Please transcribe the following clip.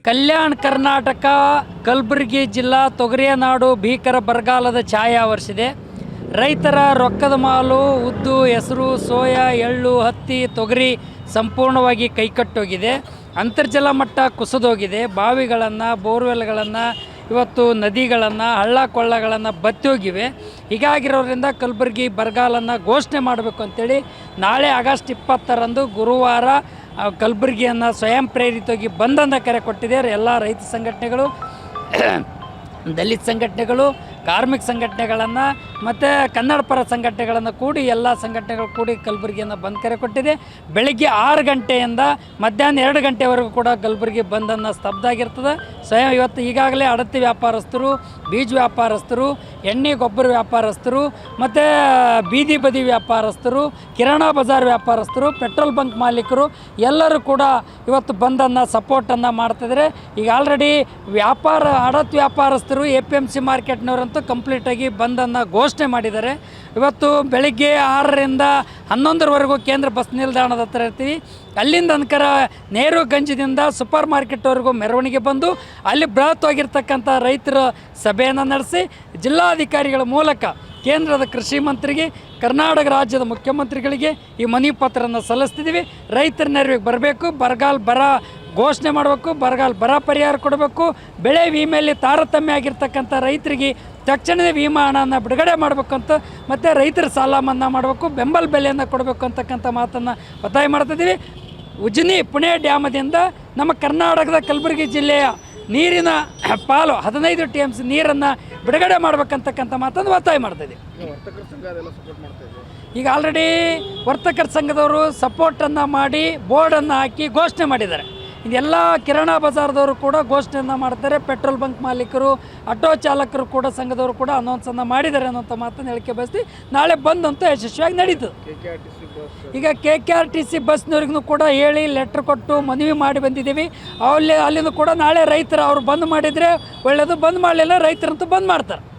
ಕಲ್ಯಾಣ ಕರ್ನಾಟಕ ಕಲಬುರಗಿ ಜಿಲ್ಲಾ ತೊಗರಿಯ ನಾಡು ಭೀಕರ ಬರಗಾಲದ ಛಾಯೆ ಆವರಿಸಿದೆ. ರೈತರ ರೊಕ್ಕದ ಮಾಲು ಉದ್ದು, ಹೆಸರು, ಸೋಯಾ, ಎಳ್ಳು, ಹತ್ತಿ, ತೊಗರಿ ಸಂಪೂರ್ಣವಾಗಿ ಕೈಕಟ್ಟೋಗಿದೆ. ಅಂತರ್ಜಲ ಮಟ್ಟ ಕುಸಿದೋಗಿದೆ. ಬಾವಿಗಳನ್ನು, ಬೋರ್ವೆಲ್ಗಳನ್ನು, ಇವತ್ತು ನದಿಗಳನ್ನು, ಹಳ್ಳ ಕೊಳ್ಳಗಳನ್ನು ಬತ್ತಿ ಹೋಗಿವೆ. ಹೀಗಾಗಿರೋದ್ರಿಂದ ಕಲಬುರಗಿ ಬರಗಾಲನ್ನು ಘೋಷಣೆ ಮಾಡಬೇಕು ಅಂತೇಳಿ ನಾಳೆ ಆಗಸ್ಟ್ 20ರಂದು ಗುರುವಾರ ಕಲಬುರಗಿಯನ್ನು ಸ್ವಯಂ ಪ್ರೇರಿತವಾಗಿ ಬಂದನ್ನು ಕರೆ ಕೊಟ್ಟಿದ್ದಾರೆ. ಎಲ್ಲ ರೈತ ಸಂಘಟನೆಗಳು, ದಲಿತ ಸಂಘಟನೆಗಳು, ಕಾರ್ಮಿಕ ಸಂಘಟನೆಗಳನ್ನು ಮತ್ತು ಕನ್ನಡ ಪರ ಸಂಘಟನೆಗಳನ್ನು ಕೂಡಿ ಎಲ್ಲ ಸಂಘಟನೆಗಳು ಕೂಡಿ ಕಲಬುರಗಿಯನ್ನು ಬಂದ್ ಕರೆ ಕೊಟ್ಟಿದೆ. ಬೆಳಗ್ಗೆ 6 ಗಂಟೆಯಿಂದ ಮಧ್ಯಾಹ್ನ 2 ಗಂಟೆವರೆಗೂ ಕೂಡ ಕಲಬುರಗಿ ಬಂದನ್ನು ಸ್ತಬ್ಧ ಆಗಿರ್ತದೆ. ಸ್ವಯಂ ಇವತ್ತು ಈಗಾಗಲೇ ಅಡತಿ ವ್ಯಾಪಾರಸ್ಥರು, ಬೀಜ ವ್ಯಾಪಾರಸ್ಥರು, ಎಣ್ಣೆ ಗೊಬ್ಬರ ವ್ಯಾಪಾರಸ್ಥರು ಮತ್ತು ಬೀದಿ ಬದಿ ವ್ಯಾಪಾರಸ್ಥರು, ಕಿರಾಣಾ ಬಜಾರ್ ವ್ಯಾಪಾರಸ್ಥರು, ಪೆಟ್ರೋಲ್ ಬಂಕ್ ಮಾಲೀಕರು ಎಲ್ಲರೂ ಕೂಡ ಇವತ್ತು ಬಂದನ್ನು ಸಪೋರ್ಟನ್ನು ಮಾಡ್ತಿದ್ದಾರೆ. ಈಗ ಆಲ್ರೆಡಿ ಅಡತ್ ವ್ಯಾಪಾರಸ್ಥರು APMC ಮಾರ್ಕೆಟ್ನವರಂತೂ ಕಂಪ್ಲೀಟಾಗಿ ಬಂದನ್ನು ಘೋಷಣೆ ಮಾಡಿದ್ದಾರೆ. ಇವತ್ತು ಬೆಳಗ್ಗೆ 6ರಿಂದ 11ರವರೆಗೂ ಕೇಂದ್ರ ಬಸ್ ನಿಲ್ದಾಣದ ಹತ್ರ ಇರ್ತೀವಿ. ಅಲ್ಲಿಂದ ಅನ್ಕರ ನೇರು ಗಂಜದಿಂದ ಸೂಪರ್ ಮಾರ್ಕೆಟ್ವರೆಗೂ ಮೆರವಣಿಗೆ ಬಂದು ಅಲ್ಲಿ ಬೃಹತ್ವಾಗಿರ್ತಕ್ಕಂಥ ರೈತರ ಸಭೆಯನ್ನು ನಡೆಸಿ ಜಿಲ್ಲಾಧಿಕಾರಿಗಳ ಮೂಲಕ ಕೇಂದ್ರದ ಕೃಷಿ ಮಂತ್ರಿಗೆ, ಕರ್ನಾಟಕ ರಾಜ್ಯದ ಮುಖ್ಯಮಂತ್ರಿಗಳಿಗೆ ಈ ಮನವಿ ಪತ್ರವನ್ನು ಸಲ್ಲಿಸ್ತಿದ್ದೀವಿ. ರೈತರ ನೆರವಿಗೆ ಬರಬೇಕು, ಬರ ಘೋಷಣೆ ಮಾಡಬೇಕು, ಬರ ಪರಿಹಾರ ಕೊಡಬೇಕು, ಬೆಳೆ ವಿಮೆಯಲ್ಲಿ ತಾರತಮ್ಯ ಆಗಿರ್ತಕ್ಕಂಥ ರೈತರಿಗೆ ತಕ್ಷಣವೇ ವಿಮಾ ಹಣವನ್ನು ಬಿಡುಗಡೆ ಮಾಡಬೇಕಂತ, ಮತ್ತು ರೈತರ ಸಾಲ ಮನ್ನಾ ಮಾಡಬೇಕು, ಬೆಂಬಲ ಬೆಲೆಯನ್ನು ಕೊಡಬೇಕು ಅಂತಕ್ಕಂಥ ಮಾತನ್ನು ಒತ್ತಾಯ ಮಾಡ್ತಿದ್ದೀವಿ. ಉಜ್ನಿ ಪುಣೆ ಡ್ಯಾಮದಿಂದ ನಮ್ಮ ಕರ್ನಾಟಕದ ಕಲಬುರಗಿ ಜಿಲ್ಲೆಯ ನೀರಿನ ಪಾಲು 15 TMC ನೀರನ್ನು ಬಿಡುಗಡೆ ಮಾಡ್ಬೇಕಂತಕ್ಕಂಥ ಮಾತನ್ನು ಒತ್ತಾಯ ಮಾಡ್ತಾಯಿದ್ದೀವಿ. ಈಗ ಆಲ್ರೆಡಿ ವರ್ತಕರ ಸಂಘದವರು ಸಪೋರ್ಟನ್ನು ಮಾಡಿ ಬೋರ್ಡನ್ನು ಹಾಕಿ ಘೋಷಣೆ ಮಾಡಿದ್ದಾರೆ. ಇದೆಲ್ಲ ಕಿರಾಣಾ ಬಜಾರ್ದವರು ಕೂಡ ಘೋಷಣೆಯನ್ನು ಮಾಡ್ತಾರೆ. ಪೆಟ್ರೋಲ್ ಬಂಕ್ ಮಾಲೀಕರು, ಆಟೋ ಚಾಲಕರು ಕೂಡ ಸಂಘದವರು ಕೂಡ ಅನೌನ್ಸನ್ನು ಮಾಡಿದ್ದಾರೆ ಅನ್ನೋಂಥ ಮಾತನ್ನು ಹೇಳಿಕೆ ಬಯಸ್ತಿ ನಾಳೆ ಬಂದಂತೂ ಯಶಸ್ವಿಯಾಗಿ ನಡೀತು. ಈಗ KKRTC ಬಸ್ನವ್ರಿಗೂ ಕೂಡ ಹೇಳಿ ಲೆಟ್ರ್ ಕೊಟ್ಟು ಮನವಿ ಮಾಡಿ ಬಂದಿದ್ದೀವಿ. ಅಲ್ಲಿಂದ ಕೂಡ ನಾಳೆ ರೈತರು ಅವ್ರು ಬಂದ್ ಮಾಡಿದರೆ ಒಳ್ಳೆಯದು, ಬಂದ್ ಮಾಡಲಿಲ್ಲ ರೈತರಂತೂ ಬಂದ್ ಮಾಡ್ತಾರೆ.